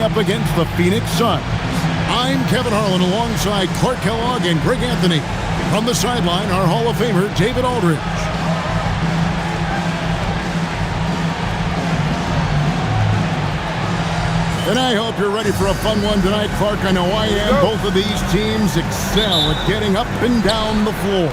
Up against the Phoenix Suns. I'm Kevin Harlan alongside Clark Kellogg and Greg Anthony. From the sideline, our Hall of Famer, David Aldridge. And I hope you're ready for a fun one tonight, Clark. I know I am. Both of these teams excel at getting up and down the floor.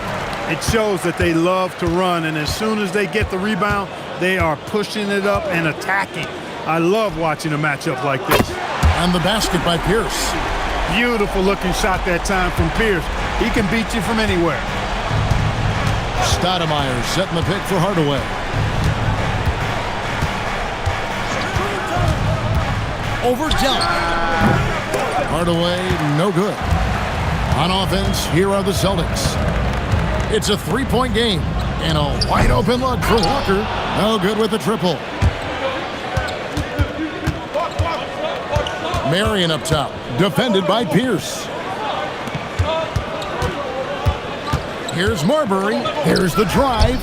It shows that they love to run, and as soon as they get the rebound, they are pushing it up and attacking. I love watching a matchup like this. And the basket by Pierce. Beautiful looking shot that time from Pierce. He can beat you from anywhere. Stoudemire setting the pick for Hardaway. Over Delp. Hardaway, no good. On offense, here are the Celtics. It's a three-point game. And a wide open look for Walker. No good with the triple. Marion up top, defended by Pierce. Here's Marbury. Here's the drive.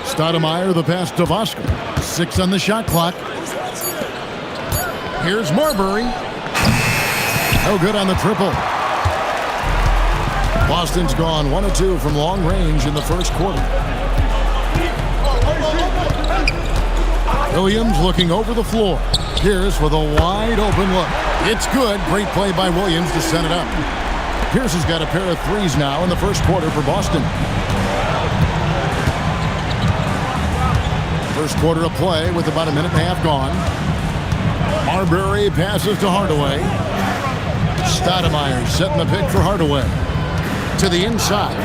Stoudemire, the pass to Vosker. 6 on the shot clock. Here's Marbury. No good on the triple. Boston's gone 1 of 2 from long range in the first quarter. Williams looking over the floor. Pierce with a wide open look. It's good. Great play by Williams to set it up. Pierce has got a pair of threes now in the first quarter for Boston. First quarter of play with about a minute and a half gone. Marbury passes to Hardaway. Stoudemire setting the pick for Hardaway. To the inside.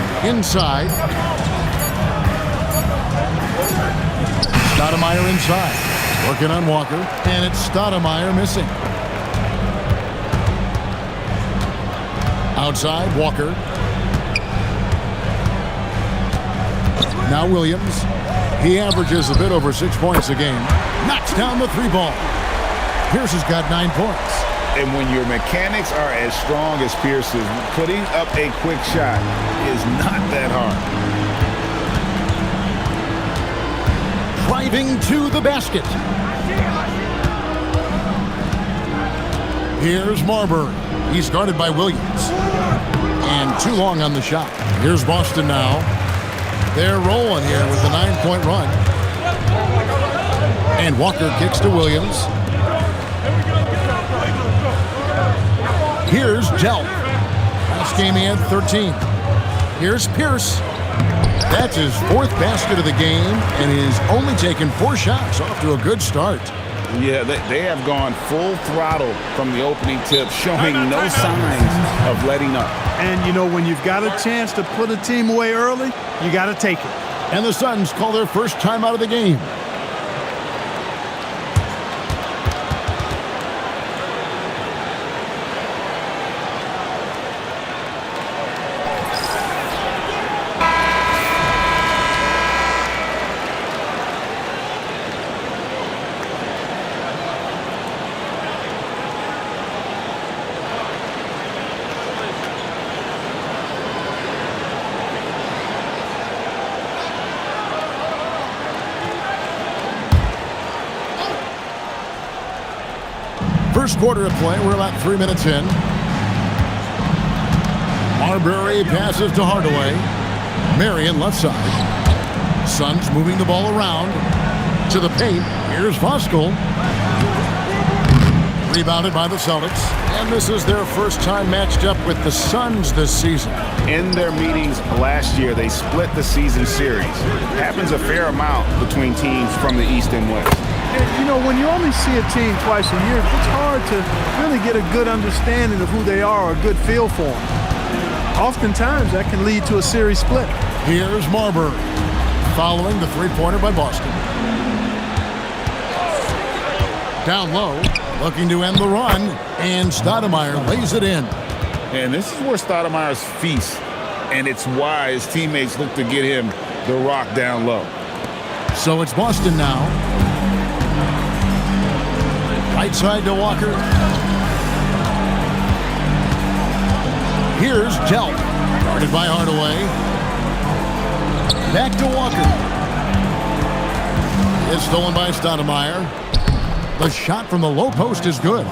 Stoudemire inside. Working on Walker, and it's Stoudemire missing. Outside, Walker. Now Williams. He averages a bit over 6 points a game. Knocks down the 3 ball. Pierce has got 9 points. And when your mechanics are as strong as Pierce's, putting up a quick shot is not that hard. Driving to the basket. Here's Marbury. He's guarded by Williams. And too long on the shot. Here's Boston now. They're rolling here with a 9-point run. And Walker kicks to Williams. Here's Delp. Last game he had 13. Here's Pierce. That's his 4th basket of the game, and he's only taken 4 shots. Off to a good start. Yeah, they have gone full throttle from the opening tip, showing no signs of letting up. And, you know, when you've got a chance to put a team away early, you got to take it. And the Suns call their first time out of the game. First quarter of play, we're about 3 minutes in. Marbury passes to Hardaway. Marion left side. Suns moving the ball around to the paint. Here's Vosker. Rebounded by the Celtics. And this is their first time matched up with the Suns this season. In their meetings last year, they split the season series. Happens a fair amount between teams from the East and West. You know, when you only see a team twice a year, it's hard to really get a good understanding of who they are or a good feel for them. Oftentimes, that can lead to a series split. Here's Marbury, following the 3-pointer by Boston. Down low, looking to end the run, and Stoudemire lays it in. And this is where Stoudemire's feast, and it's why his teammates look to get him the rock down low. So it's Boston now. Right side to Walker. Here's Delp. Guarded by Hardaway. Back to Walker. It's stolen by Stoudemire. The shot from the low post is good.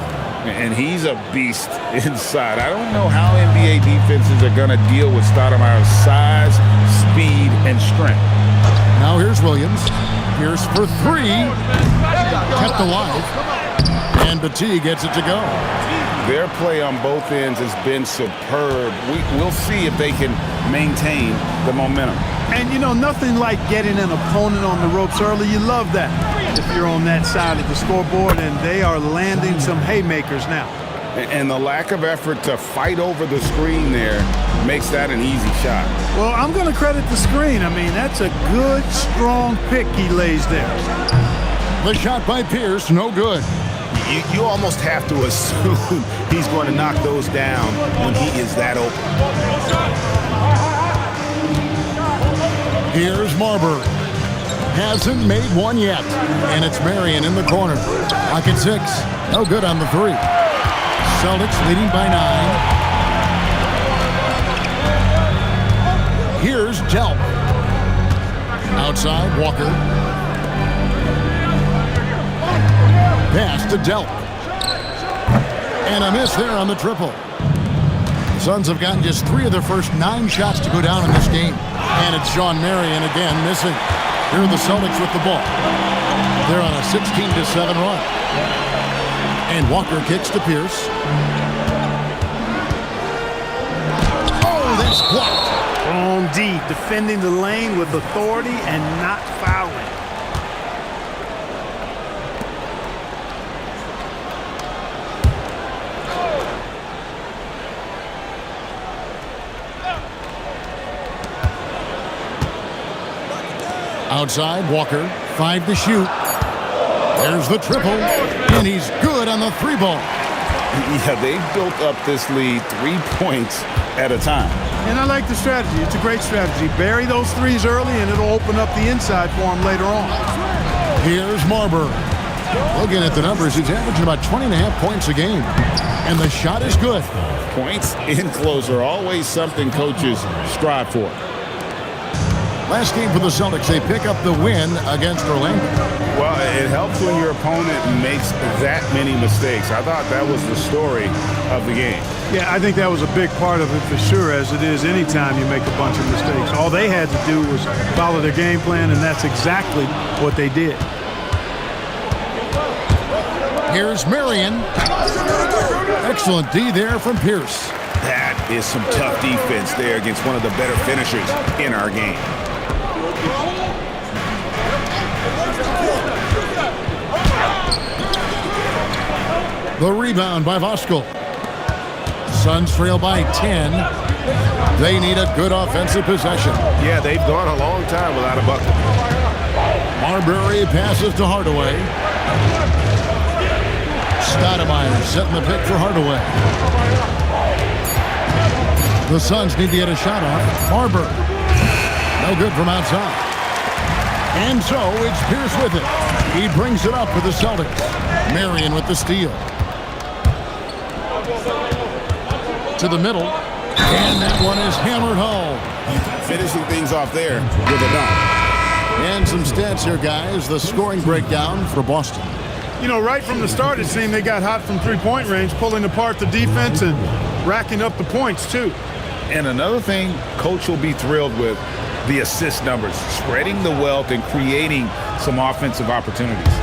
And he's a beast inside. I don't know how NBA defenses are going to deal with Stoudemire's size, speed, and strength. Now here's Williams. Pierce for three. Kept alive. And Battie gets it to go. Their play on both ends has been superb. We'll see if they can maintain the momentum. And, you know, nothing like getting an opponent on the ropes early. You love that if you're on that side of the scoreboard, and they are landing some haymakers now. And the lack of effort to fight over the screen there makes that an easy shot. Well, I'm going to credit the screen. I mean, that's a good, strong pick he lays there. The shot by Pierce, no good. You almost have to assume he's going to knock those down when he is that open. Here's Marbury. Hasn't made one yet. And it's Marion in the corner. Pocket 6. No good on the 3. Celtics leading by 9. Here's Delp. Outside, Walker. Pass to Delp. And a miss there on the triple. The Suns have gotten just 3 of their first 9 shots to go down in this game. And it's Shawn Marion again missing. Here are the Celtics with the ball. They're on a 16-7 run. And Walker kicks to Pierce. Oh, that's blocked. On D, defending the lane with authority and not fouling. Outside, Walker, 5 to shoot. There's the triple, and he's good on the 3-ball. Yeah, they've built up this lead 3 points at a time. And I like the strategy. It's a great strategy. Bury those threes early, and it'll open up the inside for him later on. Here's Marbury. Looking at the numbers, he's averaging about 20.5 points a game. And the shot is good. Points in close are always something coaches strive for. Last game for the Celtics, they pick up the win against Orlando. Well, it helps when your opponent makes that many mistakes. I thought that was the story of the game. Yeah, I think that was a big part of it for sure, as it is anytime you make a bunch of mistakes. All they had to do was follow their game plan, and that's exactly what they did. Here's Marion. Excellent D there from Pierce. That is some tough defense there against one of the better finishers in our game. The rebound by Voskuhl. Suns trail by 10. They need a good offensive possession. Yeah, they've gone a long time without a bucket. Marbury passes to Hardaway. Stoudemire setting the pick for Hardaway. The Suns need to get a shot off. Marbury. No good from outside. And so it's Pierce with it. He brings it up for the Celtics. Marion with the steal. To the middle. And that one is hammered home. Finishing things off there with a dunk. And some stats here, guys. The scoring breakdown for Boston. You know, right from the start, it seemed they got hot from three-point range, pulling apart the defense and racking up the points, too. And another thing coach will be thrilled with, the assist numbers, spreading the wealth and creating some offensive opportunities.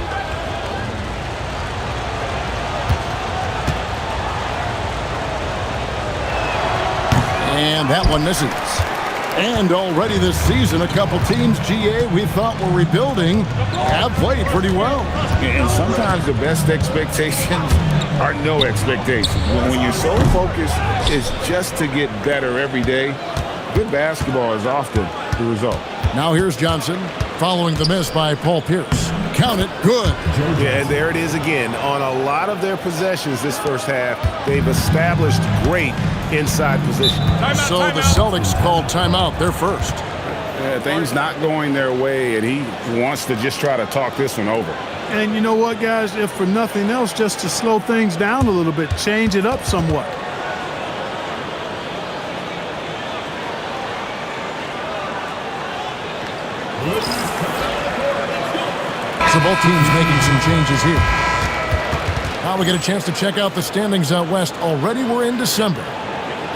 And that one misses. And already this season, a couple teams, GA, we thought were rebuilding, have played pretty well. And sometimes the best expectations are no expectations. When your sole focus is just to get better every day, good basketball is often the result. Now here's Johnson following the miss by Paul Pierce. Count it, good. Yeah, and there it is again. On a lot of their possessions this first half, they've established great inside position. So the Celtics called timeout. They're first. Yeah, things not going their way, and he wants to just try to talk this one over. And you know what, guys? If for nothing else, just to slow things down a little bit, change it up somewhat. So both teams making some changes here. Now we get a chance to check out the standings out west. Already we're in December.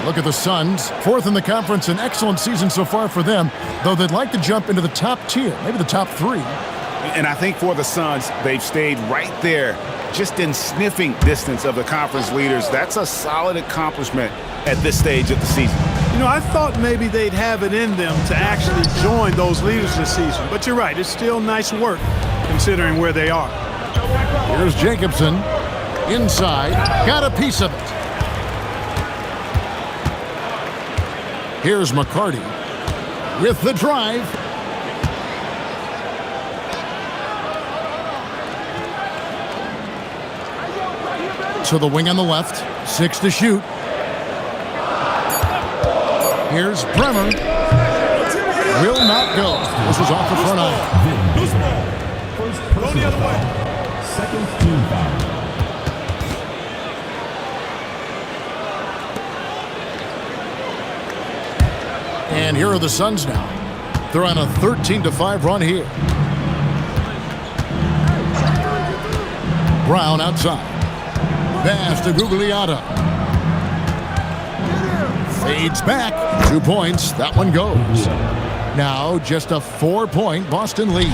Look at the Suns, fourth in the conference, an excellent season so far for them, though they'd like to jump into the top tier, maybe the top 3. And I think for the Suns, they've stayed right there, just in sniffing distance of the conference leaders. That's a solid accomplishment at this stage of the season. You know, I thought maybe they'd have it in them to actually join those leaders this season. But you're right, it's still nice work considering where they are. Here's Jacobson. Inside. Got a piece of it. Here's McCarty with the drive. To the wing on the left. 6 to shoot. Here's Bremer. Will not go. This is off the front eye. Loose ball. First person foul. Second team foul. And here are the Suns now. They're on a 13-5 run here. Brown outside. Pass to Gugliotta. Fades back. 2 points. That one goes. Now just a 4-point Boston lead.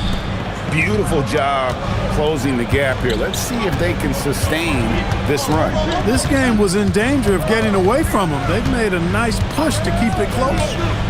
Beautiful job closing the gap here. Let's see if they can sustain this run. This game was in danger of getting away from them. They've made a nice push to keep it close.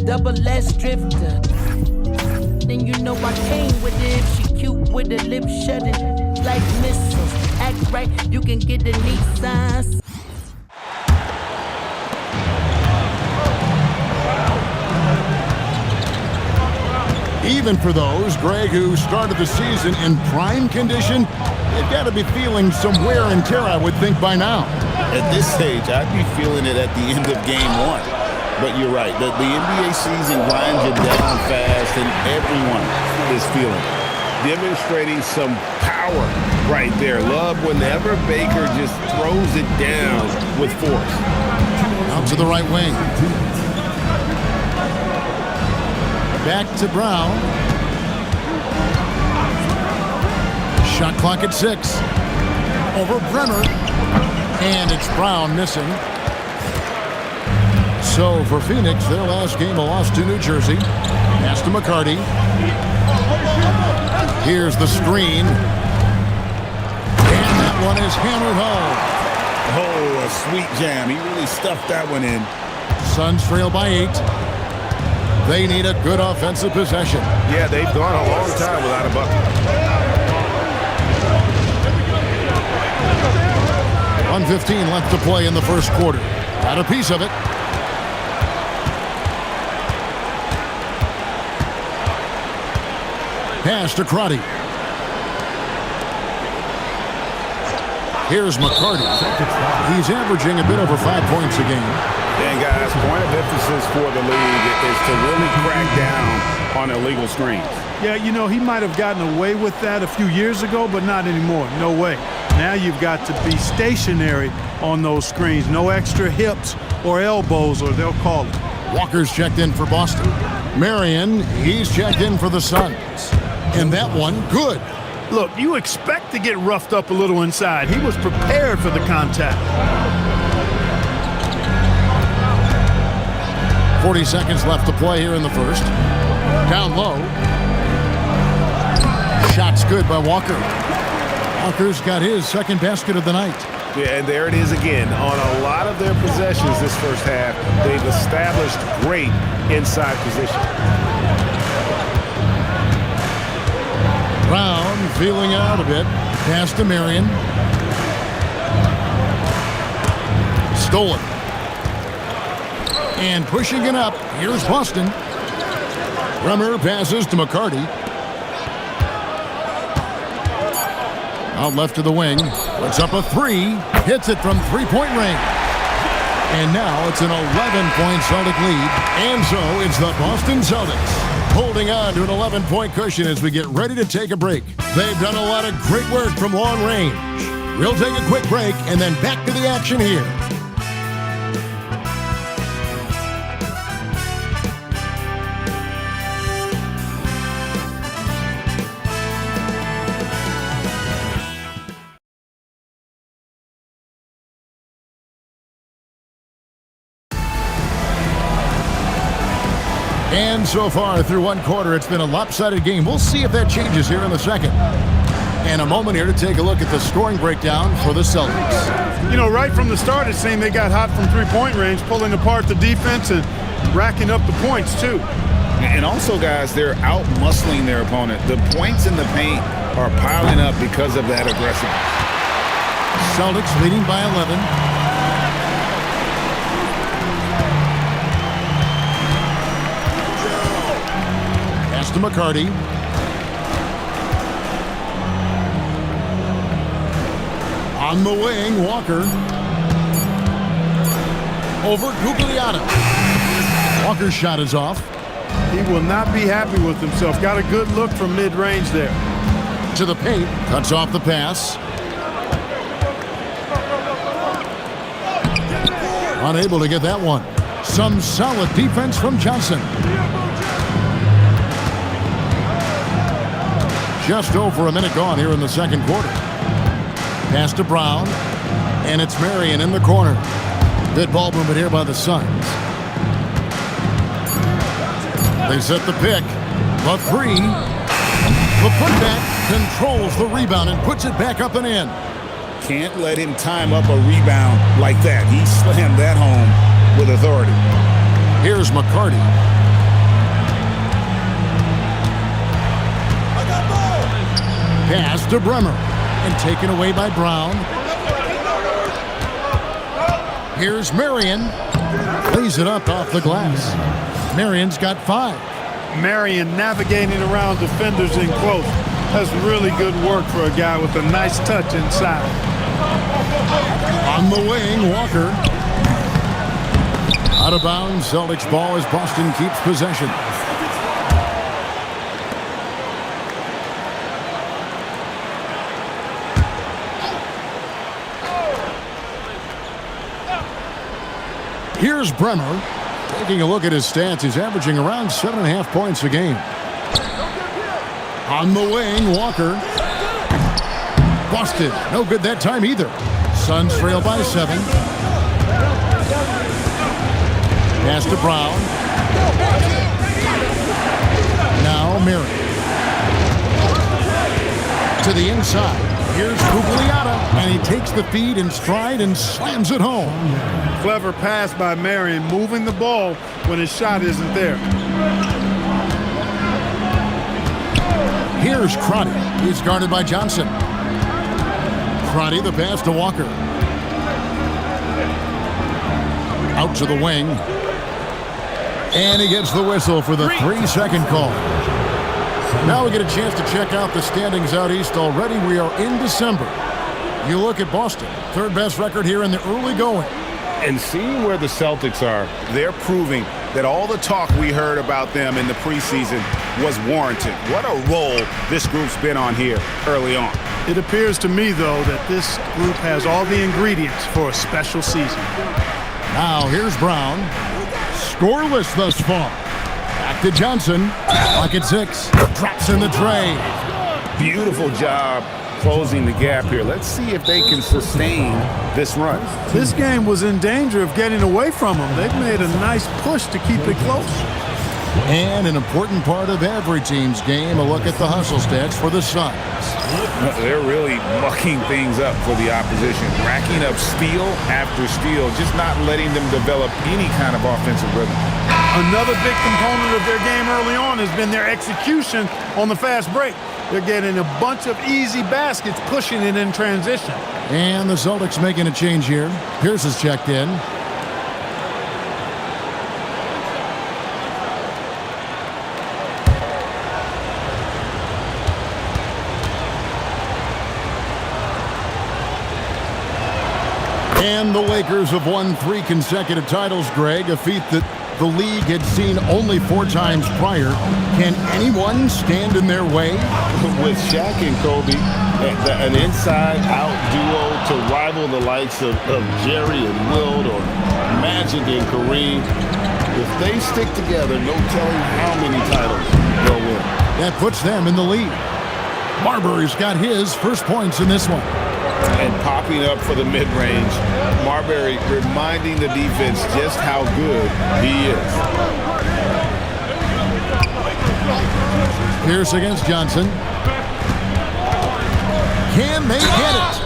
Double S drifter. Then you know I came with it. She cute with her lips shutting like missiles. Act right, you can get the neat signs. Even for those, Greg, who started the season in prime condition, they've got to be feeling some wear and tear, I would think, by now. At this stage, I'd be feeling it at the end of game 1. But you're right. The NBA season grinds you down fast, and everyone is feeling it. Demonstrating some power right there. Love whenever Baker just throws it down with force. Out to the right wing. Back to Brown. Shot clock at 6. Over Bremer. And it's Brown missing. So for Phoenix, their last game a loss to New Jersey. Pass to McCarty. Here's the screen. And that one is hammered home. Oh, a sweet jam. He really stuffed that one in. Suns trail by 8. They need a good offensive possession. Yeah, they've gone a long time without a bucket. 1:15 left to play in the first quarter. Got a piece of it. Pass to Crotty. Here's McCarty. He's averaging a bit over 5 points a game. And guys, point of emphasis for the league is to really crack down on illegal screens. Yeah, you know, he might have gotten away with that a few years ago, but not anymore. No way. Now you've got to be stationary on those screens. No extra hips or elbows, or they'll call it. Walker's checked in for Boston. Marion, he's checked in for the Suns. And that one, good. Look, you expect to get roughed up a little inside. He was prepared for the contact. 40 seconds left to play here in the first. Down low. Shot's good by Walker. Walker's got his second basket of the night. Yeah, and there it is again. On a lot of their possessions this first half, they've established great inside position. Brown feeling out a bit. Pass to Marion. Stolen. And pushing it up. Here's Boston. Bremer passes to McCarty. Out left to the wing. Puts up a three. Hits it from three-point range. And now it's an 11-point Celtic lead. And so it's the Boston Celtics holding on to an 11-point cushion as we get ready to take a break. They've done a lot of great work from long range. We'll take a quick break and then back to the action here. And so far through one quarter, it's been a lopsided game. We'll see if that changes here in the second. And a moment here to take a look at the scoring breakdown for the Celtics. You know, right from the start, it seemed they got hot from three-point range, pulling apart the defense and racking up the points, too. And also, guys, they're out-muscling their opponent. The points in the paint are piling up because of that aggressiveness. Celtics leading by 11. To McCarty. On the wing, Walker. Over Gugliotta. Walker's shot is off. He will not be happy with himself. Got a good look from mid-range there. To the paint. Cuts off the pass. Unable to get that one. Some solid defense from Johnson. Just over a minute gone here in the second quarter. Pass to Brown. And it's Marion in the corner. Good ball movement here by the Suns. They set the pick. The three. The putback controls the rebound and puts it back up and in. Can't let him time up a rebound like that. He slammed that home with authority. Here's McCarty. Pass to Bremer, and taken away by Brown. Here's Marion. Lays it up off the glass. Marion's got 5. Marion navigating around defenders in close. That's really good work for a guy with a nice touch inside. On the wing, Walker. Out of bounds, Celtics ball as Boston keeps possession. Here's Bremer. Taking a look at his stats, he's averaging around 7.5 points a game. On the wing, Walker. Busted. No good that time either. Suns trail by 7. Pass to Brown. Now Marion. To the inside. Here's Gugliotta, and he takes the feed in stride and slams it home. Clever pass by Marion, moving the ball when his shot isn't there. Here's Crotty. He's guarded by Johnson. Crotty, the pass to Walker. Out to the wing. And he gets the whistle for the 3-second call. Now we get a chance to check out the standings out east already. We are in December. You look at Boston, third best record here in the early going. And seeing where the Celtics are, they're proving that all the talk we heard about them in the preseason was warranted. What a role this group's been on here early on. It appears to me, though, that this group has all the ingredients for a special season. Now here's Brown. Scoreless thus far. Back to Johnson. Clock at 6. Drops in the tray. Beautiful job closing the gap here. Let's see if they can sustain this run. This game was in danger of getting away from them. They've made a nice push to keep it close. And an important part of every team's game, a look at the hustle stats for the Suns. They're really mucking things up for the opposition, racking up steal after steal, just not letting them develop any kind of offensive rhythm. Another big component of their game early on has been their execution on the fast break. They're getting a bunch of easy baskets, pushing it in transition. And the Celtics making a change here. Pierce is checked in. And the Lakers have won 3 consecutive titles, Greg, a feat that the league had seen only 4 times prior. Can anyone stand in their way? With Shaq and Kobe, an inside-out duo to rival the likes of Jerry and Wilt or Magic and Kareem. If they stick together, no telling how many titles they'll win. That puts them in the lead. Marbury's got his first points in this one. And popping up for the mid-range, Marbury reminding the defense just how good he is. Pierce against Johnson. Can they get it?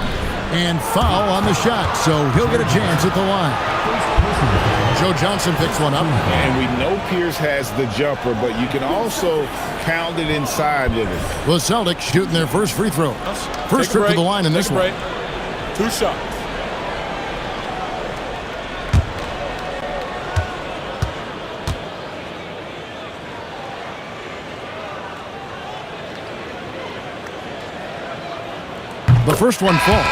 And foul on the shot, so he'll get a chance at the line. Joe Johnson picks one up. And we know Pierce has the jumper, but you can also pound it inside with it. The Celtics shooting their first free throws. First trip to the line in this one. 2 shots. The first one falls.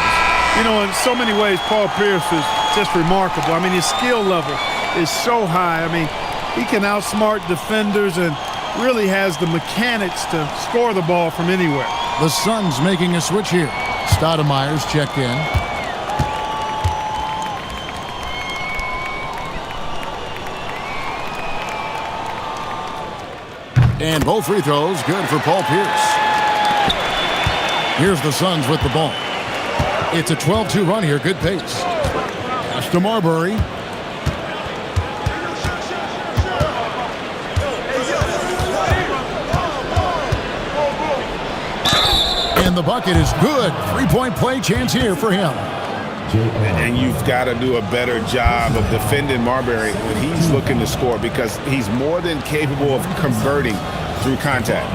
You know, in so many ways, Paul Pierce is just remarkable. I mean, his skill level is so high. I mean, he can outsmart defenders and really has the mechanics to score the ball from anywhere. The Suns making a switch here. Stoudemire's checked in. And both free throws good for Paul Pierce. Here's the Suns with the ball. It's a 12-2 run here. Good pace. Pass to Marbury. And the bucket is good. 3-point play chance here for him. And you've got to do a better job of defending Marbury when he's looking to score, because he's more than capable of converting through contact.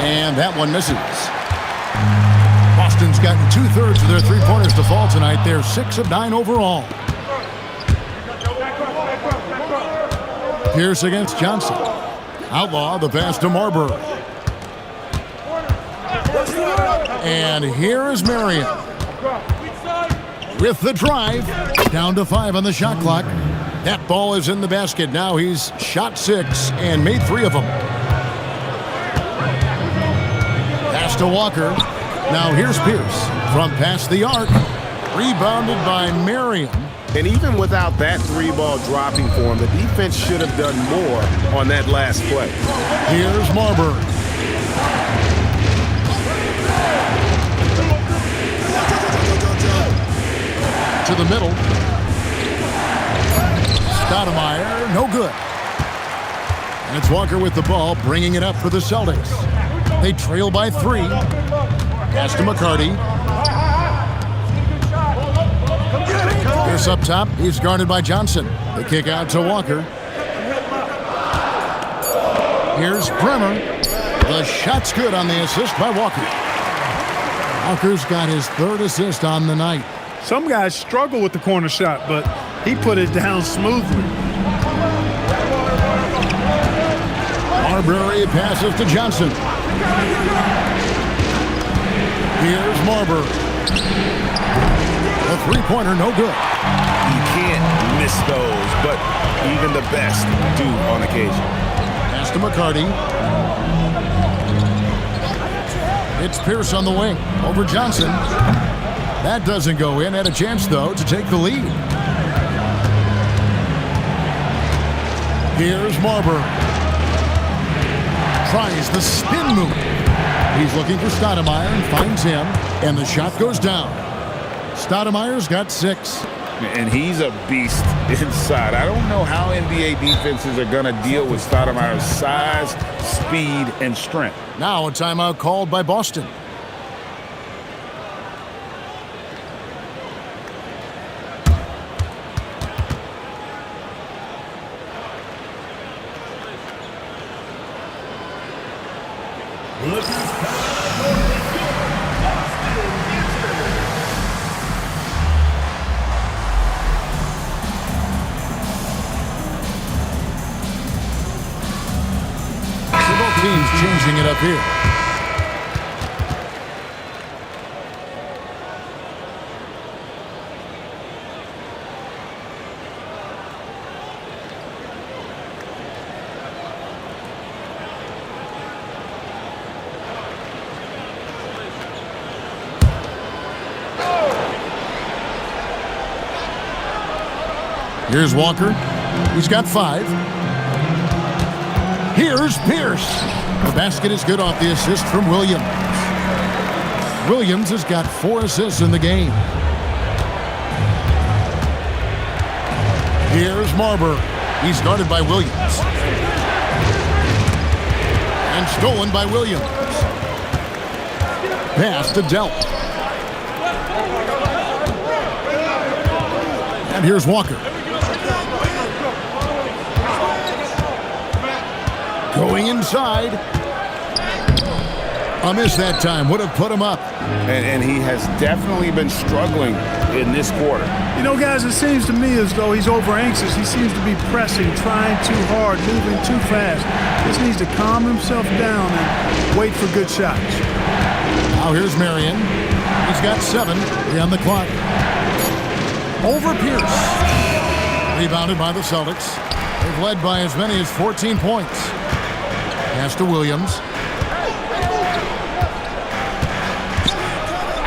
And that one misses. Boston's gotten 2/3 of their three-pointers to fall tonight. They're 6 of 9 overall. Pierce against Johnson. Outlaw the pass to Marbury. And here is Marion. With the drive. Down to 5 on the shot clock. That ball is in the basket. Now he's shot 6 and made 3 of them. Pass to Walker. Now here's Pierce from past the arc. Rebounded by Marion. And even without that 3-ball dropping for him, the defense should have done more on that last play. Here's Marbury. To the middle. Stoudemire, no good. And it's Walker with the ball, bringing it up for the Celtics. They trail by 3. Pass to McCarty. Pierce up top. He's guarded by Johnson. The kick out to Walker. Here's Bremer. The shot's good on the assist by Walker. Walker's got his 3rd assist on the night. Some guys struggle with the corner shot, but he put it down smoothly. Marbury passes to Johnson. Here's Marbury. The three-pointer, no good. You can't miss those, but even the best do on occasion. Pass to McCarty. It's Pierce on the wing over Johnson. That doesn't go in. Had a chance, though, to take the lead. Here's Marbury. Tries the spin move. He's looking for Stoudemire and finds him, and the shot goes down. Stoudemire's got 6. And he's a beast inside. I don't know how NBA defenses are going to deal with Stoudemire's size, speed, and strength. Now a timeout called by Boston. Teams changing it up here. Here's Walker. He's got 5. Here's Pierce. The basket is good off the assist from Williams. Williams has got 4 assists in the game. Here's Marbury. He's guarded by Williams. And stolen by Williams. Pass to Delp. And here's Walker. Going inside. A miss that time. Would have put him up. And he has definitely been struggling in this quarter. You know, guys, it seems to me as though he's over anxious. He seems to be pressing, trying too hard, moving too fast. Just needs to calm himself down and wait for good shots. Now here's Marion. He's got 7 on the clock. Over Pierce. Rebounded by the Celtics. They've led by as many as 14 points. Pass to Williams.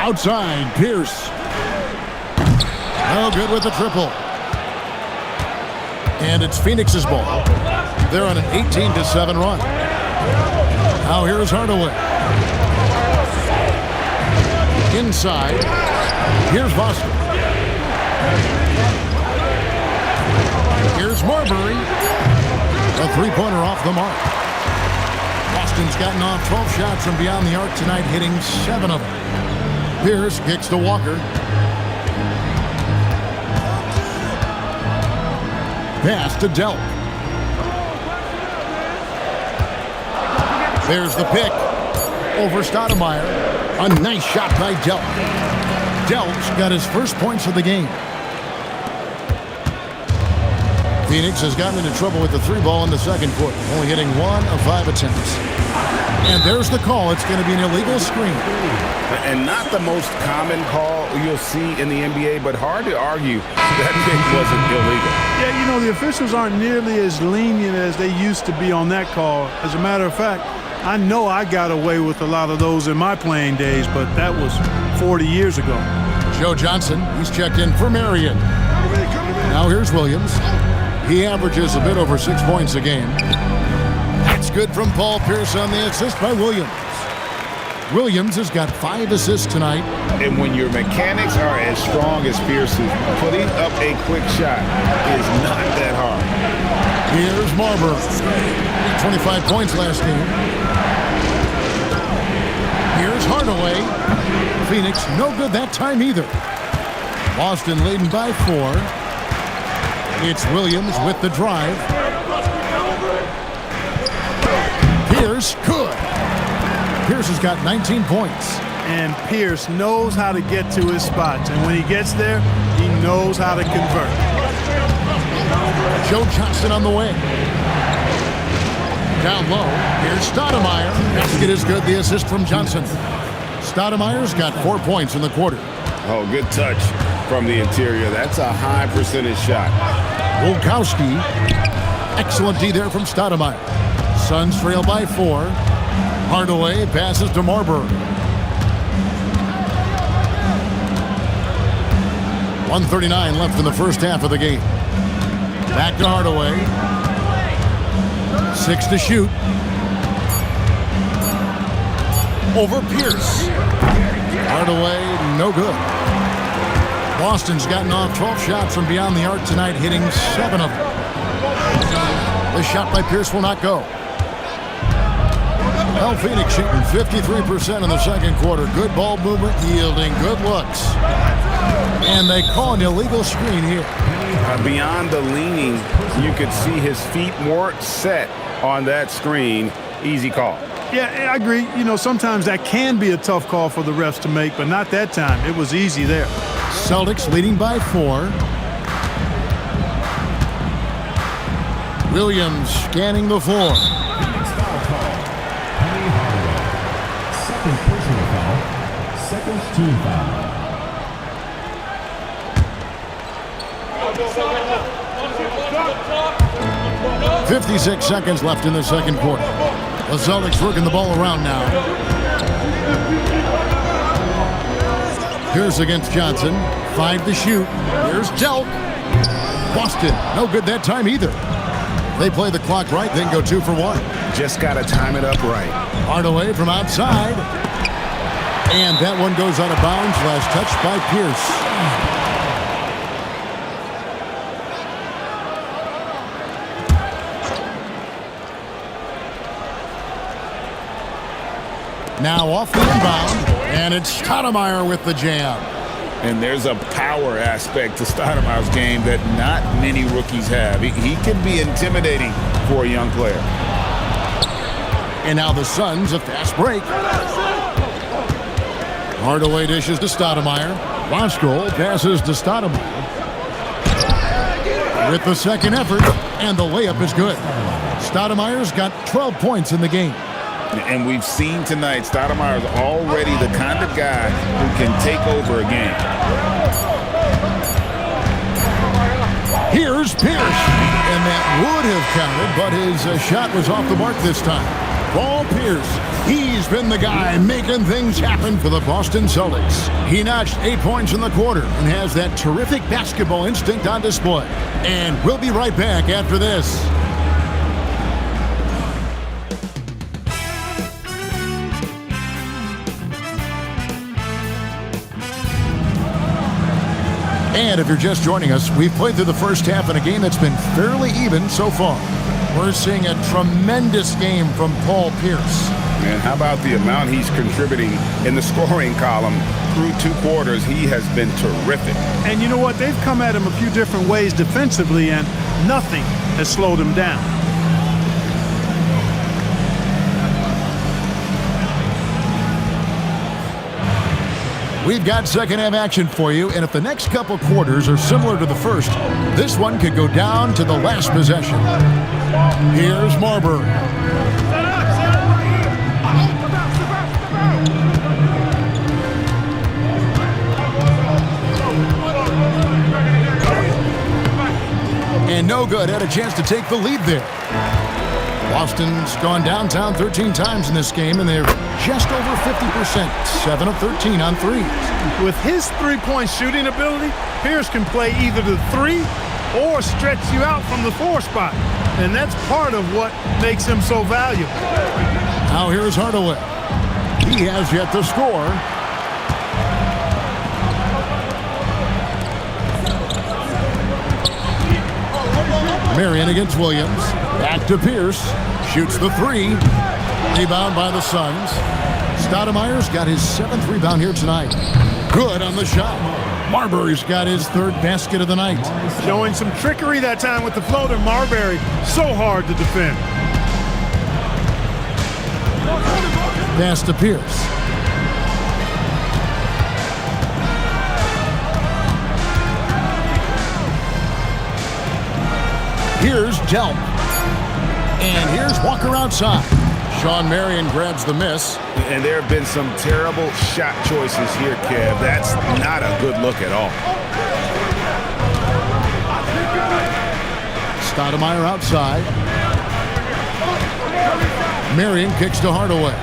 Outside, Pierce. No good with the triple. And it's Phoenix's ball. They're on an 18-7 run. Now here's Hardaway. Inside. Here's Boston. Here's Marbury. A three-pointer off the mark. Boston's gotten off 12 shots from beyond the arc tonight, hitting 7 of them. Pierce kicks to Walker. Pass to Delp. There's the pick. Over Stoudemire. A nice shot by Delp. Delp's got his first points of the game. Phoenix has gotten into trouble with the 3-ball in the second quarter, only hitting 1 of 5 attempts. And there's the call. It's going to be an illegal screen. And not the most common call you'll see in the NBA, but hard to argue that kick wasn't illegal. Yeah, you know, the officials aren't nearly as lenient as they used to be on that call. As a matter of fact, I know I got away with a lot of those in my playing days, but that was 40 years ago. Joe Johnson, he's checked in for Marion. Now here's Williams. He averages a bit over 6 points a game. That's good from Paul Pierce on the assist by Williams. Williams has got 5 assists tonight. And when your mechanics are as strong as Pierce's, putting up a quick shot is not that hard. Here's Marbury. 25 points last game. It's Hardaway. Phoenix no good that time either. Boston leading by 4. It's Williams with the drive. Pierce, good. Pierce has got 19 points. And Pierce knows how to get to his spots. And when he gets there, he knows how to convert. Joe Johnson on the way. Down low, here's Stoudemire. Basket is good, the assist from Johnson. Stoudemire's got 4 points in the quarter. Oh, good touch from the interior. That's a high percentage shot. Wolkowski. Excellent D there from Stoudemire. Suns trail by 4. Hardaway passes to Marbury. 1:39 left in the first half of the game. Back to Hardaway. 6 to shoot. Over Pierce. Hardaway, no good. Boston's gotten off 12 shots from beyond the arc tonight, hitting 7 of them. The shot by Pierce will not go. Well, Phoenix shooting 53% in the second quarter. Good ball movement, yielding good looks. And they call an illegal screen here. Beyond the leaning, you could see his feet more set on that screen. Easy call. Yeah, I agree. You know, sometimes that can be a tough call for the refs to make, but not that time. It was easy there. Celtics leading by 4. Williams scanning the floor. Phoenix foul call. Penny Hardaway. Second personal foul. Second team foul. 56 seconds left in the second quarter. The Celtics working the ball around now. Pierce against Johnson. 5 to shoot. Here's Delk. Boston, no good that time either. They play the clock right, then go 2 for 1. Just got to time it up right. Hardaway from outside. And that one goes out of bounds. Last touch by Pierce. Now off the inbound, and it's Stoudemire with the jam. And there's a power aspect to Stoudemire's game that not many rookies have. He can be intimidating for a young player. And now the Suns, a fast break. Hardaway dishes to Stoudemire. Voskuhl passes to Stoudemire. With the second effort, and the layup is good. Stoudemire's got 12 points in the game. And we've seen tonight, Stoudemire is already the kind of guy who can take over a game. Here's Pierce. And that would have counted, but his shot was off the mark this time. Paul Pierce, he's been the guy making things happen for the Boston Celtics. He notched 8 points in the quarter and has that terrific basketball instinct on display. And we'll be right back after this. And if you're just joining us, we've played through the first half in a game that's been fairly even so far. We're seeing a tremendous game from Paul Pierce. And how about the amount he's contributing in the scoring column? Through 2 quarters, he has been terrific. And you know what? They've come at him a few different ways defensively, and nothing has slowed him down. We've got second half action for you, and if the next couple quarters are similar to the first, this one could go down to the last possession. Here's Marbury. And no good, had a chance to take the lead there. Boston's gone downtown 13 times in this game, and they're just over 50%, 7 of 13 on threes. With his three-point shooting ability, Pierce can play either the 3 or stretch you out from the 4 spot. And that's part of what makes him so valuable. Now here's Hardaway. He has yet to score. Marion against Williams. Back to Pierce. Shoots the 3. Rebound by the Suns. Stoudemire's got his 7th rebound here tonight. Good on the shot. Marbury's got his 3rd basket of the night. Showing some trickery that time with the floater. Marbury, so hard to defend. Pass to Pierce. Here's Delp. And here's Walker outside. Sean Marion grabs the miss. And there have been some terrible shot choices here, Kev. That's not a good look at all. Stoudemire outside. Marion kicks to Hardaway.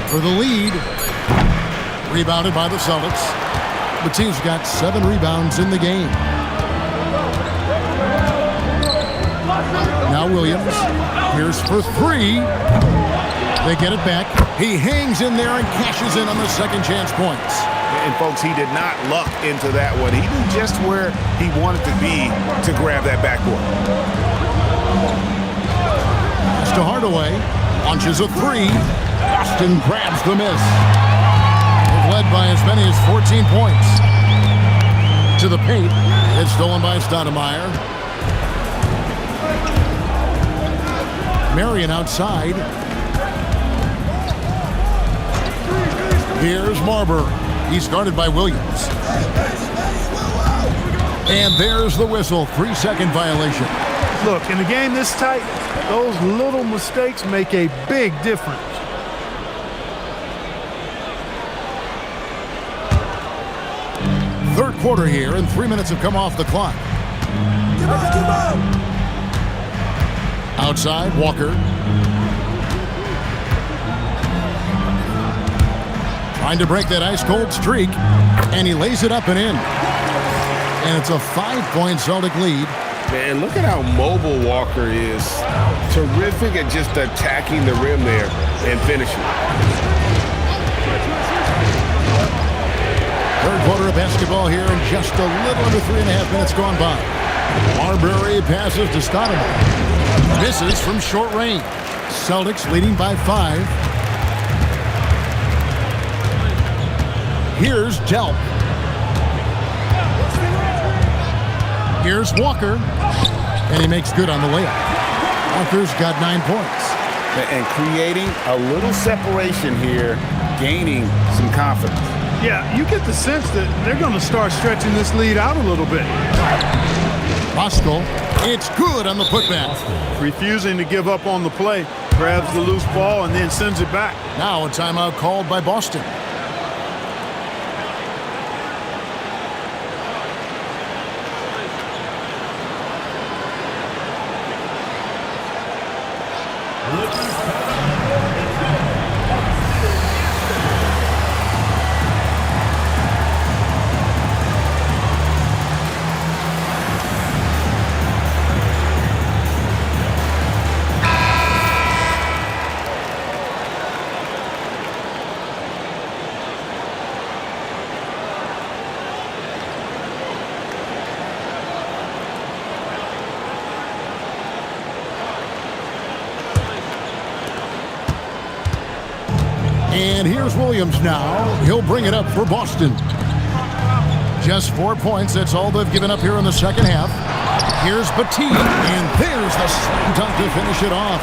For the lead. Rebounded by the Celtics. The team's got 7 rebounds in the game. Now Williams. Here's for 3. They get it back. He hangs in there and cashes in on the second chance points. And, folks, he did not luck into that one. He knew just where he wanted to be to grab that backboard. Pass to Hardaway. Launches a 3. Boston grabs the miss. They've led by as many as 14 points. To the paint. It's stolen by Stoudemire. Marion outside. Here's Marbury. He's guarded by Williams. And there's the whistle. 3-second violation. Look, in a game this tight, those little mistakes make a big difference. Third quarter here, and 3 minutes have come off the clock. Outside, Walker. Trying to break that ice-cold streak, and he lays it up and in. And it's a 5-point Celtic lead. Man, look at how mobile Walker is. Terrific at just attacking the rim there and finishing. Third quarter of basketball here, and just a little under 3.5 minutes gone by. Marbury passes to Stoudemire. Misses from short range. Celtics leading by 5. Here's Delp. Here's Walker. And he makes good on the layup. Walker's got 9 points. And creating a little separation here, gaining some confidence. Yeah, you get the sense that they're going to start stretching this lead out a little bit. Bosco, it's good on the putback. Refusing to give up on the play, grabs the loose ball and then sends it back. Now a timeout called by Boston. And here's Williams now. He'll bring it up for Boston. Just 4 points. That's all they've given up here in the second half. Here's Petit, and there's the slam dunk to finish it off.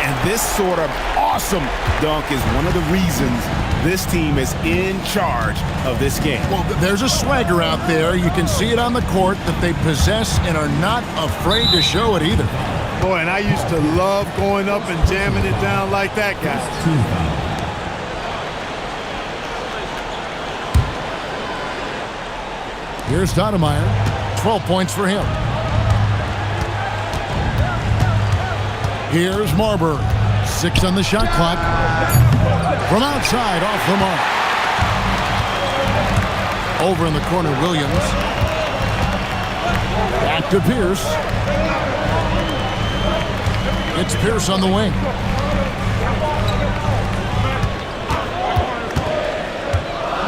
And this sort of awesome dunk is one of the reasons this team is in charge of this game. Well, there's a swagger out there. You can see it on the court that they possess and are not afraid to show it either. Boy, and I used to love going up and jamming it down like that guy. Here's Stoudemire. 12 points for him. Here's Marbury. 6 on the shot clock. From outside, off the mark. Over in the corner, Williams. Back to Pierce. It's Pierce on the wing.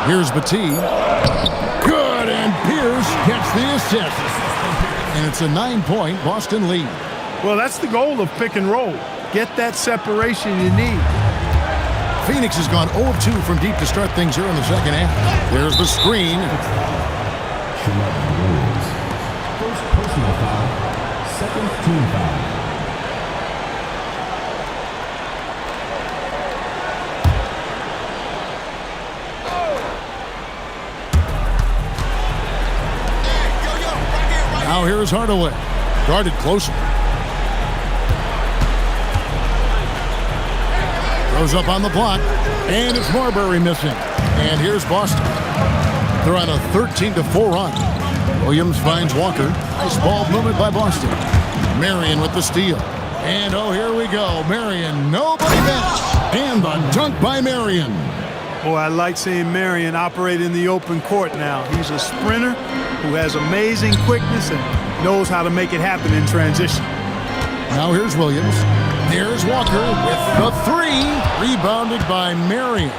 Here's Petit. Good, and Pierce gets the assist. And it's a 9-point Boston lead. Well, that's the goal of pick and roll. Get that separation you need. Phoenix has gone 0 of 2 from deep to start things here in the second half. There's the screen. First personal foul, second team foul. Now here's Hardaway. Guarded closer. Throws up on the block. And it's Marbury missing. And here's Boston. They're on a 13-4 run. Williams finds Walker. Nice ball movement by Boston. Marion with the steal. And oh, here we go. Marion, nobody match. And the dunk by Marion. Boy, I like seeing Marion operate in the open court now. He's a sprinter who has amazing quickness and knows how to make it happen in transition. Now here's Williams. There's Walker with the three. Rebounded by Marion.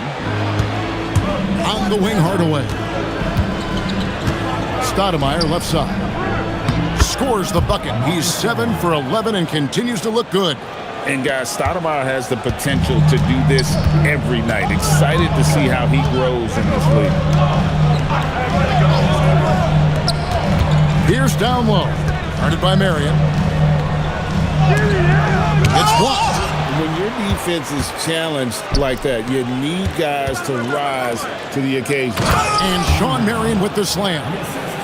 On the wing, Hardaway. Stoudemire left side. Scores the bucket. He's 7 for 11 and continues to look good. And guys, Stoudemire has the potential to do this every night. Excited to see how he grows in this league. Here's down low. Guarded by Marion. It's blocked. When your defense is challenged like that, you need guys to rise to the occasion. And Sean Marion with the slam.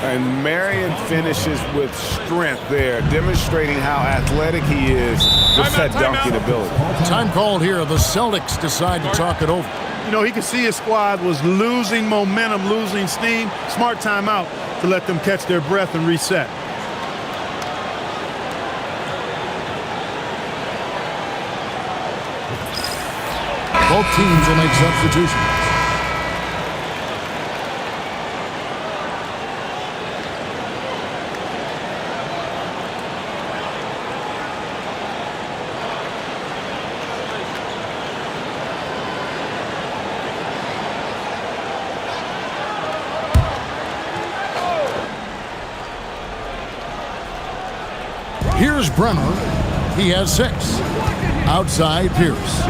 And Marion finishes with strength there, demonstrating how athletic he is with that dunking ability. Time called here. The Celtics decide to talk it over. You know, he could see his squad was losing momentum, losing steam. Smart timeout to let them catch their breath and reset. Both teams will make substitutions. Here's Bremer. He has 6. Outside, Pierce.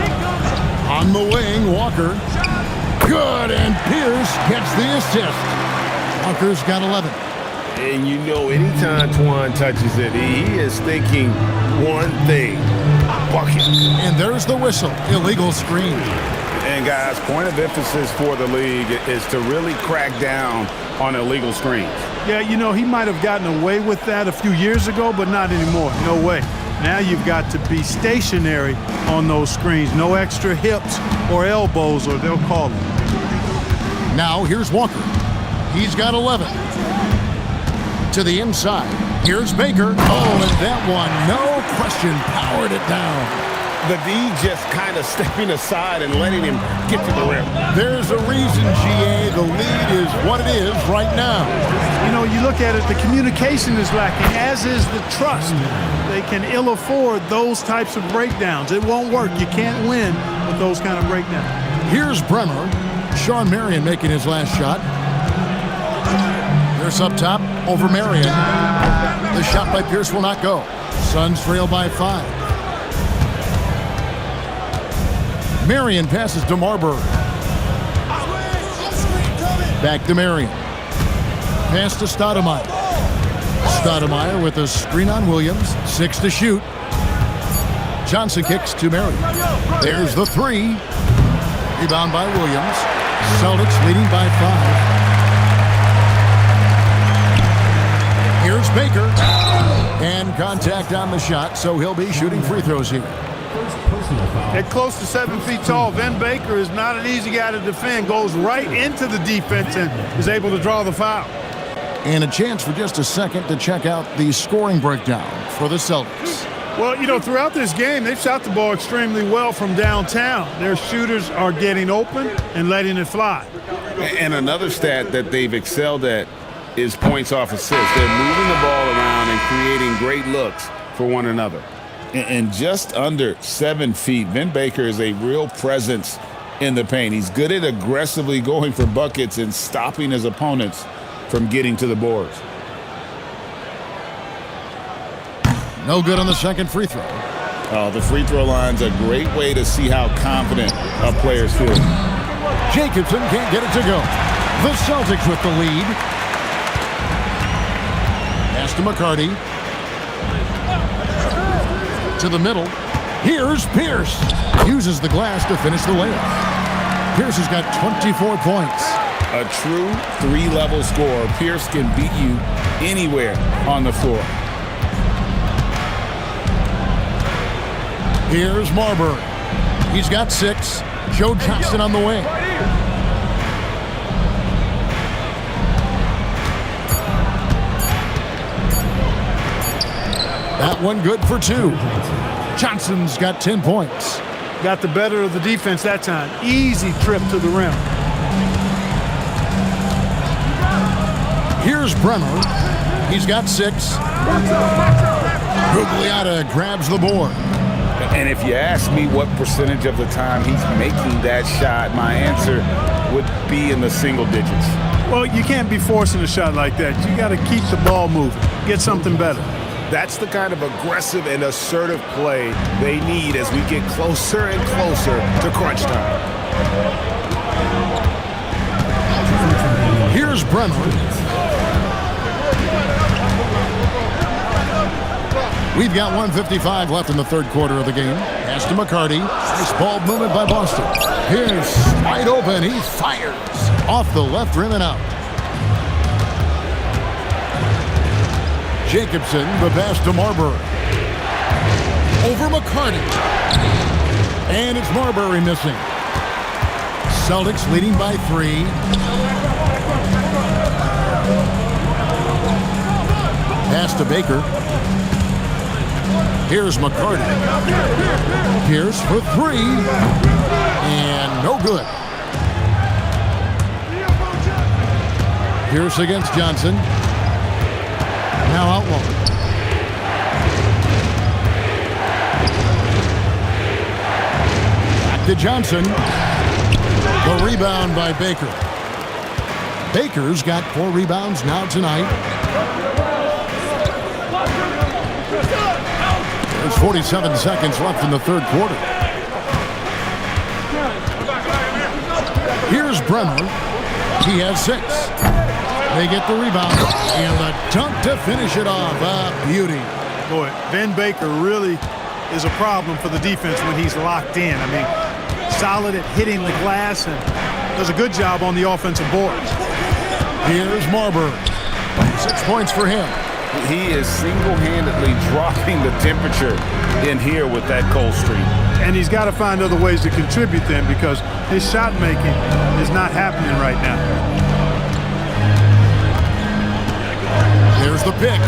On the wing, Walker. Good, and Pierce gets the assist. Walker's got 11. And you know, anytime Twan touches it, he is thinking one thing: bucket. And there's the whistle. Illegal screen. And guys, point of emphasis for the league is to really crack down on illegal screens. Yeah, you know, he might have gotten away with that a few years ago, but not anymore. No way. Now you've got to be stationary on those screens. No extra hips or elbows, or they'll call it. Now here's Walker. He's got 11. To the inside. Here's Baker. Oh, and that one, no question, powered it down. The D just kind of stepping aside and letting him get to the rim. There's a reason, GA. The lead is what it is right now. You know, you look at it, the communication is lacking, as is the trust. They can ill afford those types of breakdowns. It won't work. You can't win with those kind of breakdowns. Here's Bremer. Sean Marion making his last shot. Pierce up top over Marion. The shot by Pierce will not go. Suns trail by 5. Marion passes to Marbury. Back to Marion. Pass to Stoudemire. Stoudemire with a screen on Williams. 6 to shoot. Johnson kicks to Marion. There's the 3. Rebound by Williams. Celtics leading by 5. Here's Baker. And contact on the shot, so he'll be shooting free throws here. At close to 7 feet tall, Vin Baker is not an easy guy to defend. Goes right into the defense and is able to draw the foul. And a chance for just a second to check out the scoring breakdown for the Celtics. Well, you know, throughout this game, they've shot the ball extremely well from downtown. Their shooters are getting open and letting it fly. And another stat that they've excelled at is points off assists. They're moving the ball around and creating great looks for one another. And just under 7 feet, Vin Baker is a real presence in the paint. He's good at aggressively going for buckets and stopping his opponents from getting to the boards. No good on the second free throw. The free throw line's a great way to see how confident a player's feeling. Jacobson can't get it to go. The Celtics with the lead. Pass to McCarty. To the middle. Here's Pierce. Uses the glass to finish the layup. Pierce has got 24 points. A true three-level scorer. Pierce can beat you anywhere on the floor. Here's Marbury. He's got 6. Joe Johnson on the wing. That one good for 2. Johnson's got 10 points. Got the better of the defense that time. Easy trip to the rim. Here's Brenner. He's got 6. Gugliotta grabs the board. And if you ask me what percentage of the time he's making that shot, my answer would be in the single digits. Well, you can't be forcing a shot like that. You got to keep the ball moving. Get something better. That's the kind of aggressive and assertive play they need as we get closer and closer to crunch time. Here's Brenner. We've got 1:55 left in the third quarter of the game. Pass to McCarty. Nice ball movement by Boston. Pierce wide open. He fires off the left rim and out. Jacobson, the pass to Marbury. Over McCarty. And it's Marbury missing. Celtics leading by 3. Pass to Baker. Here's McCarty. Pierce for 3. And no good. Pierce against Johnson. Now Outlaw. Back to Johnson. The rebound by Baker. Baker's got 4 rebounds now tonight. There's 47 seconds left in the third quarter. Here's Brenner. He has 6. They get the rebound and the dunk to finish it off. Beauty. Boy, Ben Baker really is a problem for the defense when he's locked in. I mean, solid at hitting the glass and does a good job on the offensive boards. Here's Marbury. 6 points for him. He is single-handedly dropping the temperature in here with that cold streak. And he's got to find other ways to contribute then because his shot making is not happening right now. There's the pick.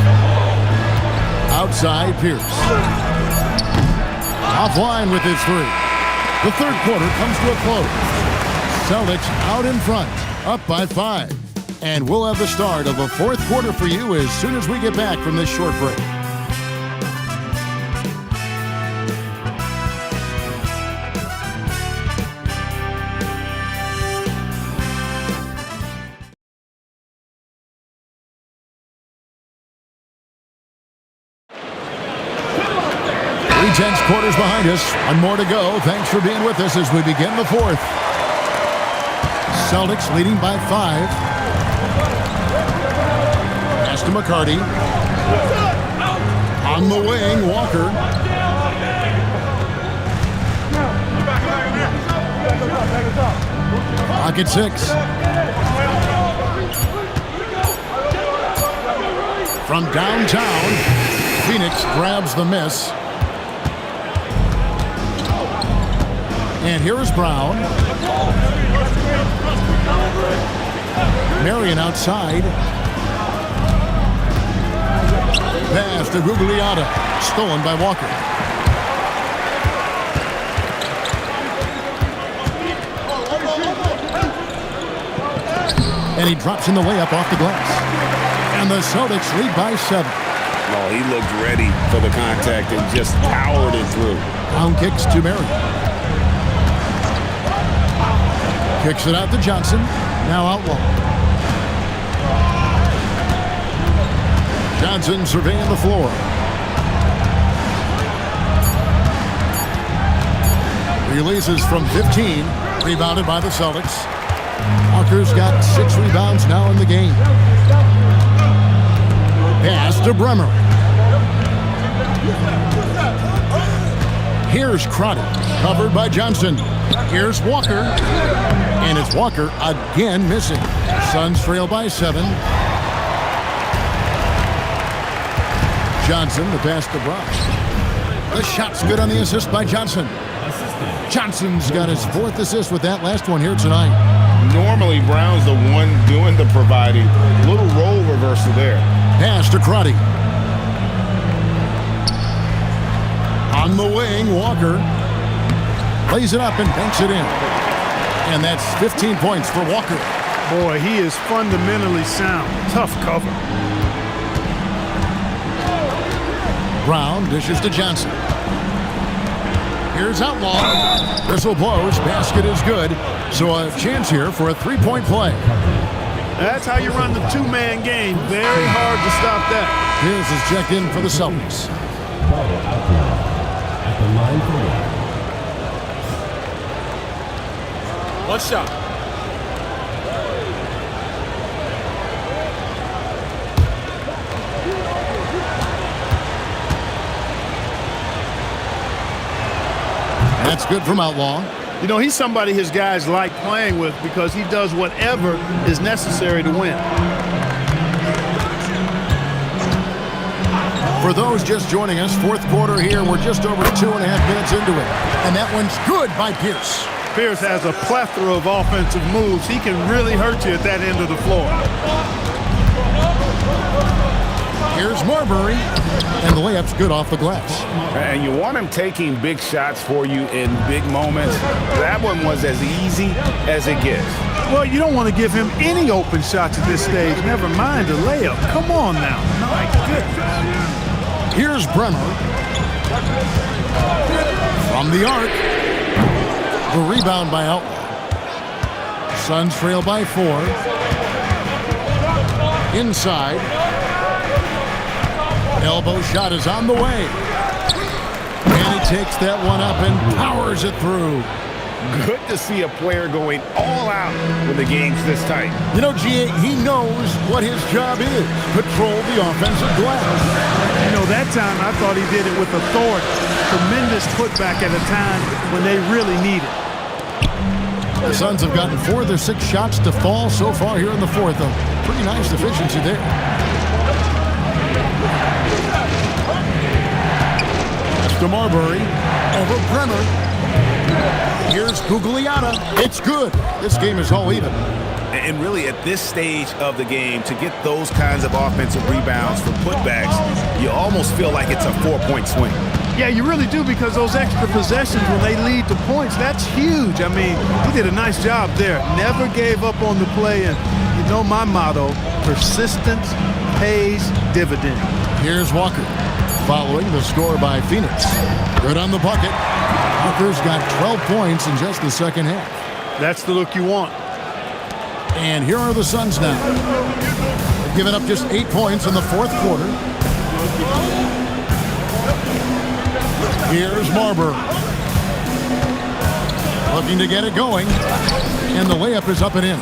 Outside Pierce. Offline with his 3. The third quarter comes to a close. Celtics out in front, up by 5. And we'll have the start of a fourth quarter for you as soon as we get back from this short break. Tense quarters behind us. One more to go. Thanks for being with us as we begin the fourth. Celtics leading by 5. Pass to McCarty. On the wing, Walker. Pocket 6. From downtown, Phoenix grabs the miss. And here is Brown. Marion outside. Pass to Gugliotta. Stolen by Walker. And he drops in the layup off the glass. And the Celtics lead by 7. Oh, he looked ready for the contact and just powered it through. Down kicks to Marion. Kicks it out to Johnson. Now Outlaw. Johnson surveying the floor. Releases from 15. Rebounded by the Celtics. Walker's got 6 rebounds now in the game. Pass to Bremer. Here's Crotty, covered by Johnson. Here's Walker, and it's Walker again missing. Suns trail by 7. Johnson, the pass to Brown. The shot's good on the assist by Johnson. Johnson's got his 4th assist with that last one here tonight. Normally, Brown's the one doing the providing. Little role reversal there. Pass to Crotty. On the wing, Walker lays it up and banks it in. And that's 15 points for Walker. Boy, he is fundamentally sound. Tough cover. Brown dishes to Johnson. Here's Outlaw. Whistle blows. Basket is good. So a chance here for a 3-point play. That's how you run the 2-man game. Very hard to stop that. Pierce is checked in for the Celtics. At the line for one. One shot. That's good from Outlaw. You know, he's somebody his guys like playing with because he does whatever is necessary to win. For those just joining us, 4th quarter here. We're just over 2.5 minutes into it. And that one's good by Pierce. Pierce has a plethora of offensive moves. He can really hurt you at that end of the floor. Here's Marbury. And the layup's good off the glass. And you want him taking big shots for you in big moments. That one was as easy as it gets. Well, you don't want to give him any open shots at this stage. Never mind a layup. Come on now. My goodness. Here's Bremer. From the arc. The rebound by Outlaw. Suns trail by 4. Inside. Elbow shot is on the way. And he takes that one up and powers it through. Good to see a player going all out when the game's this tight. You know, G.A., he knows what his job is. Control the offensive glass. You know, that time I thought he did it with authority. Tremendous putback at a time when they really need it. The Suns have gotten 4 of their 6 shots to fall so far here in the 4th. A pretty nice efficiency there. To Marbury, over Bremer. Here's Gugliotta. It's good. This game is all even. And really, at this stage of the game, to get those kinds of offensive rebounds from putbacks, you almost feel like it's a 4-point swing. Yeah, you really do, because those extra possessions, when they lead to points, that's huge. I mean, he did a nice job there. Never gave up on the play. And you know my motto, persistence pays dividends. Here's Walker. Following the score by Phoenix. Good on the bucket. Walker's got 12 points in just the second half. That's the look you want. And here are the Suns now. They've given up just 8 points in the 4th quarter. Here's Marbury. Looking to get it going. And the layup is up and in.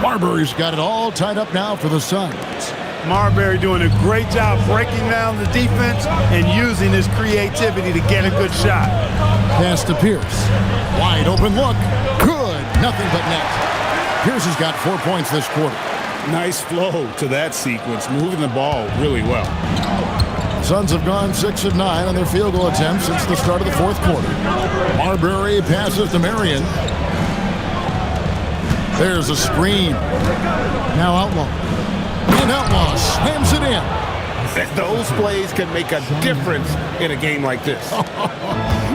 Marbury's got it all tied up now for the Suns. Marbury doing a great job breaking down the defense and using his creativity to get a good shot. Pass to Pierce. Wide open look. Good. Nothing but net. Pierce has got 4 points this quarter. Nice flow to that sequence, moving the ball really well. Suns have gone 6 of 9 on their field goal attempts since the start of the 4th quarter. Marbury passes to Marion. There's a screen. Now Outlaw. And Outlaw slams it in. Those plays can make a difference in a game like this.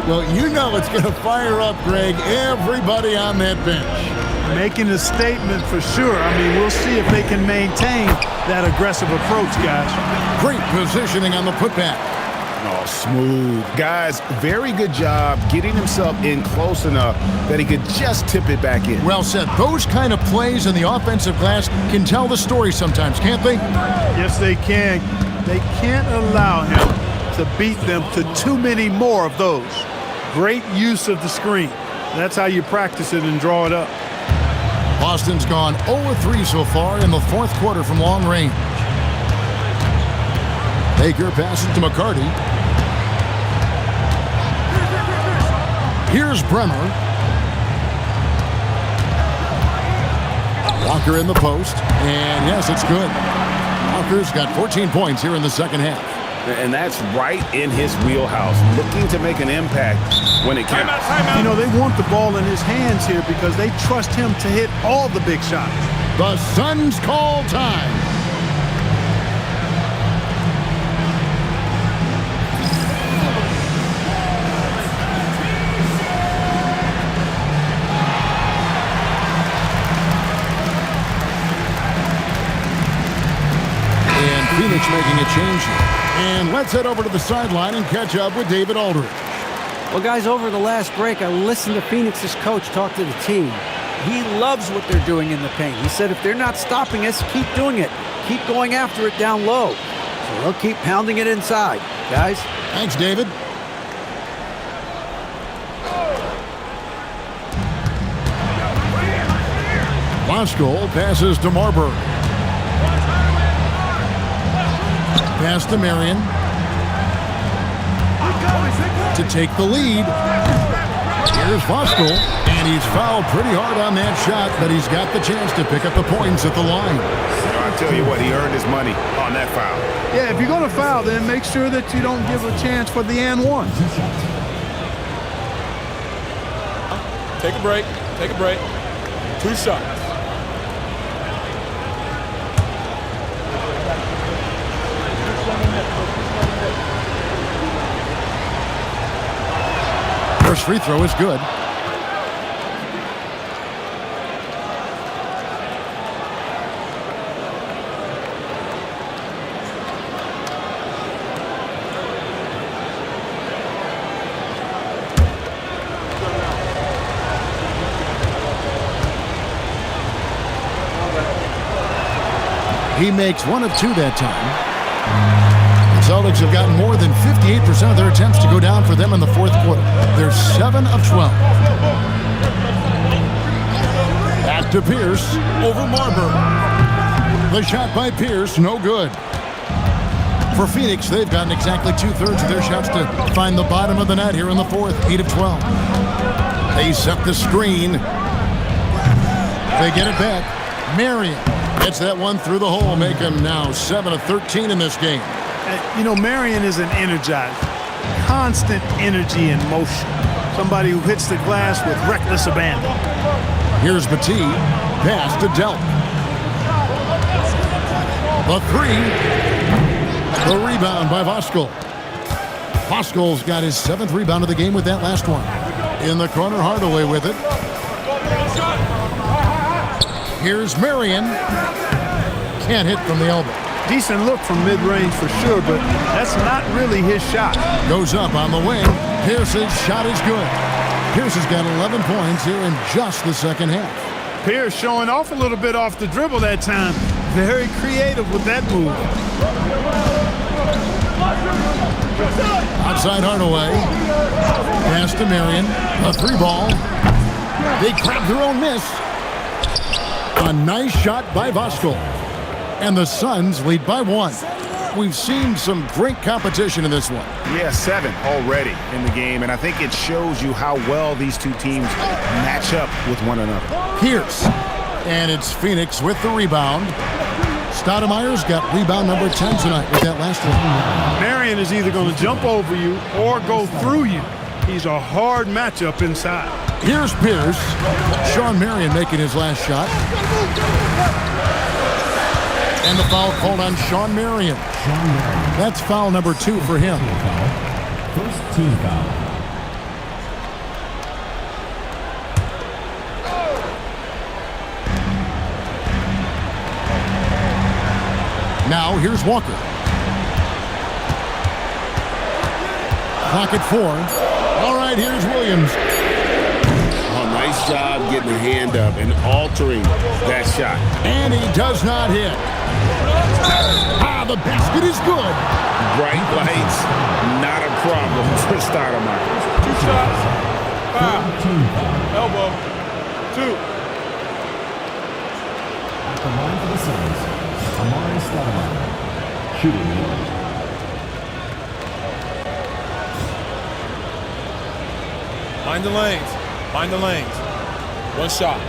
Well, you know it's going to fire up, Greg, everybody on that bench. Making a statement for sure. I mean, we'll see if they can maintain that aggressive approach, guys. Great positioning on the putback. Oh, smooth. Guys, very good job getting himself in close enough that he could just tip it back in. Well said. Those kind of plays in the offensive glass can tell the story sometimes, can't they? Yes, they can. They can't allow him to beat them to too many more of those. Great use of the screen. That's how you practice it and draw it up. Boston's gone 0-3 so far in the fourth quarter from long range. Baker passes to McCarty. Here's Bremer. Walker in the post. And yes, it's good. Walker's got 14 points here in the second half. And that's right in his wheelhouse, looking to make an impact when it counts. You know, they want the ball in his hands here because they trust him to hit all the big shots. The Suns call time. And Phoenix making a change here. And let's head over to the sideline and catch up with David Aldridge. Well, guys, over the last break, I listened to Phoenix's coach talk to the team. He loves what they're doing in the paint. He said if they're not stopping us, keep doing it. Keep going after it down low. So they'll keep pounding it inside. Guys? Thanks, David. Moskow passes to Marbury. Pass to Marion. To take the lead. Here's Moskow. And he's fouled pretty hard on that shot, but he's got the chance to pick up the points at the line. I tell you what, he earned his money on that foul. Yeah, if you're going to foul, then make sure that you don't give a chance for the and one. Take a break. Take a break. 2 shots. First free throw is good. He makes 1 of 2 that time. The Celtics have gotten more than 58% of their attempts to go down for them in the fourth quarter. They're 7 of 12. Back to Pierce over Marbury. The shot by Pierce, no good. For Phoenix, they've gotten exactly 2/3 of their shots to find the bottom of the net here in the fourth, 8 of 12. They set the screen. They get it back. Marion gets that one through the hole, make him now 7 of 13 in this game. You know, Marion is an energizer. Constant energy and motion. Somebody who hits the glass with reckless abandon. Here's Matee. Pass to Delp. The 3. The rebound by Voskuhl. Voskuhl's got his 7th rebound of the game with that last one. In the corner, Hardaway with it. Here's Marion. Can't hit from the elbow. Decent look from mid-range for sure, but that's not really his shot. Goes up on the wing. Pierce's shot is good. Pierce has got 11 points here in just the second half. Pierce showing off a little bit off the dribble that time. Very creative with that move. Outside Hardaway. Pass to Marion. A 3 ball. They grab their own miss. A nice shot by Voskuhl. And the Suns lead by 1. We've seen some great competition in this one. Yeah, 7 already in the game, and I think it shows you how well these two teams match up with one another. Pierce. And it's Phoenix with the rebound. Stoudemire's got rebound number 10 tonight with that last one. Marion is either going to jump over you or go through you. He's a hard matchup inside. Here's Pierce. Sean Marion making his last shot. And the foul called on Sean Marion. That's foul number 2 for him. First team foul. Now here's Walker. Clock at 4. All right, here's Williams. Oh, nice job getting the hand up and altering that shot. And he does not hit. The basket is good. Bright lights, not a problem for Stoudemire. 2 shots. Foul. Elbow. 2. At the line for the Suns, Amari Stoudemire. Shooting lead. Mind the lanes. Mind the lanes. 1 shot.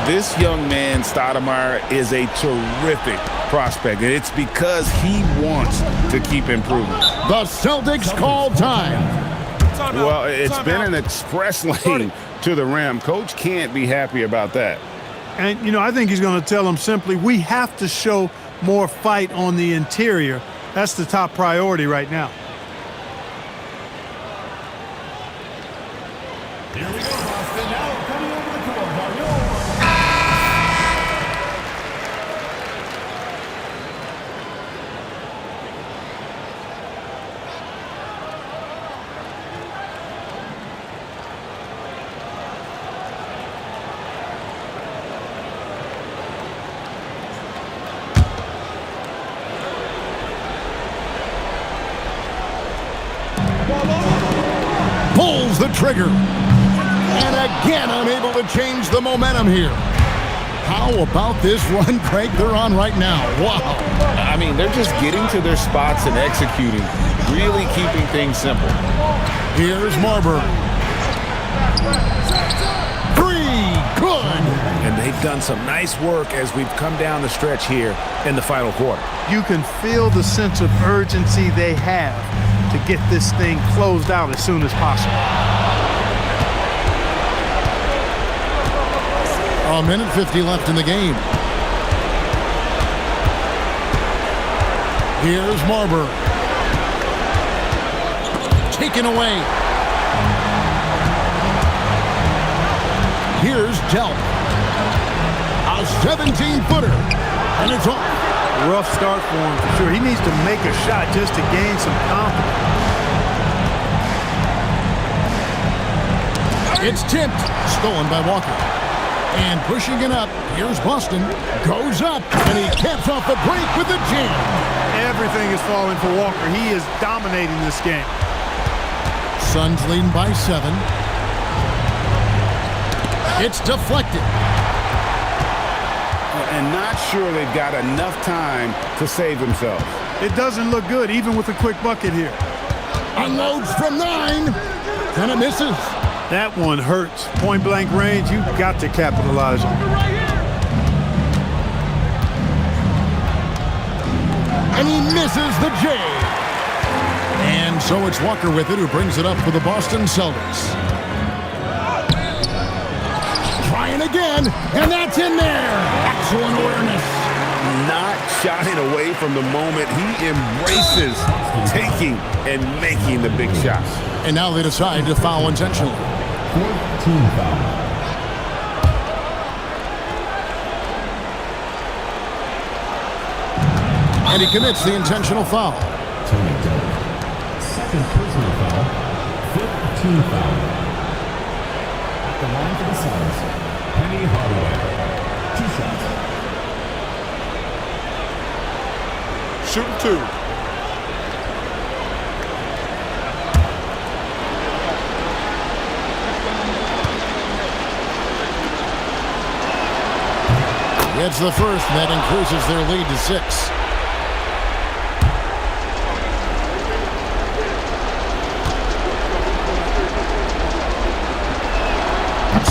This young man, Stoudemire, is a terrific prospect, and it's because he wants to keep improving. The Celtics call time. Well, it's been an express lane to the rim. Coach can't be happy about that. And, you know, I think he's going to tell them simply, we have to show more fight on the interior. That's the top priority right now. Here we go, Boston. Now coming over the court are your Pulls the trigger. And again, unable to change the momentum here. How about this run, Craig, they're on right now? Wow. I mean, they're just getting to their spots and executing, really keeping things simple. Here's Marbury. 3, good. And they've done some nice work as we've come down the stretch here in the final quarter. You can feel the sense of urgency they have to get this thing closed out as soon as possible. A minute 50 left in the game. Here's Marbury. Taken away. Here's Delp. A 17-footer. And it's off. Rough start for him for sure. He needs to make a shot just to gain some confidence. It's tipped. Stolen by Walker. And pushing it up, here's Boston. Goes up, and he caps off the break with a jam. Everything is falling for Walker. He is dominating this game. Suns leading by 7. It's deflected. And not sure they've got enough time to save themselves. It doesn't look good, even with a quick bucket here. Unloads from 9, and it misses. That one hurts. Point blank range, you've got to capitalize on it. And he misses the J. And so it's Walker with it, who brings it up for the Boston Celtics. Trying again, and that's in there. Excellent awareness. Not shying away from the moment. He embraces taking and making the big shots. And now they decide to foul intentionally. 14 foul. And he commits the intentional foul. Tony Delp. Second personal foul. 15 foul. At the line for the Suns, Penny Hardaway. 2 shots. Shooting 2. It's the first, and that increases their lead to 6.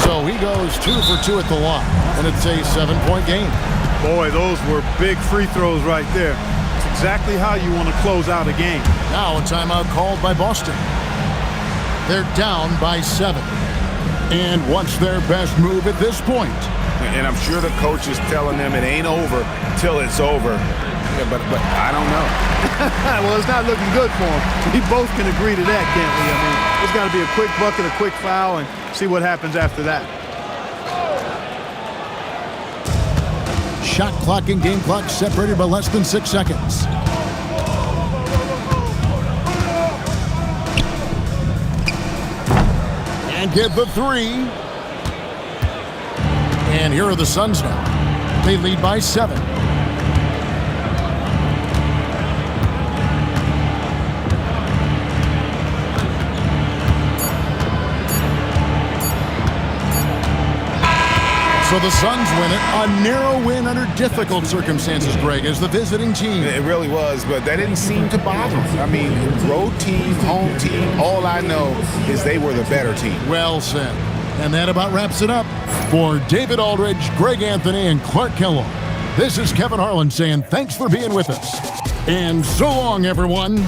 So he goes 2 for 2 at the line, and it's a 7-point game. Boy, those were big free throws right there. It's exactly how you want to close out a game. Now a timeout called by Boston. They're down by 7. And what's their best move at this point? And I'm sure the coach is telling them it ain't over till it's over. Yeah, but I don't know. Well, it's not looking good for them. We both can agree to that, can't we? I mean, there's got to be a quick bucket, a quick foul, and see what happens after that. Shot clock and game clock separated by less than 6 seconds. Can't get the three. And here are the Suns now. They lead by 7. So the Suns win it. A narrow win under difficult circumstances, Greg, as the visiting team. It really was, but that didn't seem to bother them. I mean, road team, home team, all I know is they were the better team. Well said. And that about wraps it up. For David Aldridge, Greg Anthony, and Clark Kellogg, this is Kevin Harlan saying thanks for being with us. And so long, everyone.